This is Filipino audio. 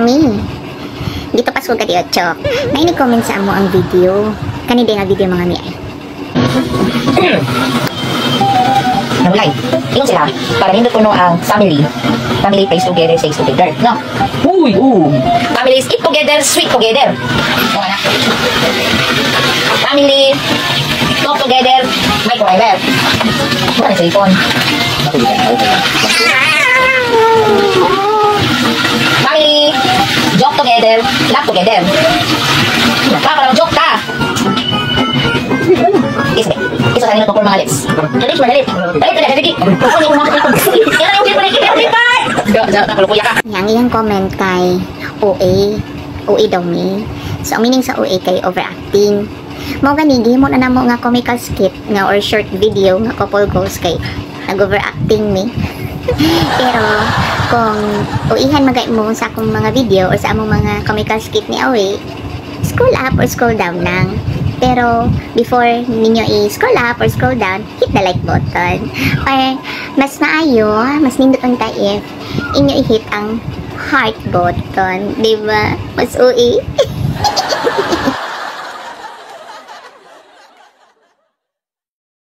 mi. Dito Pasko ka di 8. May ni-comment sa amo ang video. Kanina nga video mga mi ay. Nagulay. Ingon sila, para nindot puno ang family. Family plays together, stays together. No? Uy, families eat together, sweet together. Yung anak. Family, talk together, may forever. Wala na cellphone. Family, joke together, laugh together. Parang joke ka. Isa sa kanila po mga lips. Dalit, madalit. Dalit. Ako yung mga kapatid. Yan ang yung pinagkikita pa. Nakulukuya ka. Yang iyang comment kay OA daw mi. So, ang meaning sa OA kay overacting. Mao ganigi mo na namo nga comical skit nga or short video nga couple goals kay nag-overacting mi. Pero kung uihan magay mo sa akong mga video or sa among mga comical skit ni OA, scroll up or scroll down lang. Pero before ninyo i-scroll up or scroll down, hit the like button. Or mas maayo, mas nindot ang if inyo i-hit ang heart button. Diba? Mas ui.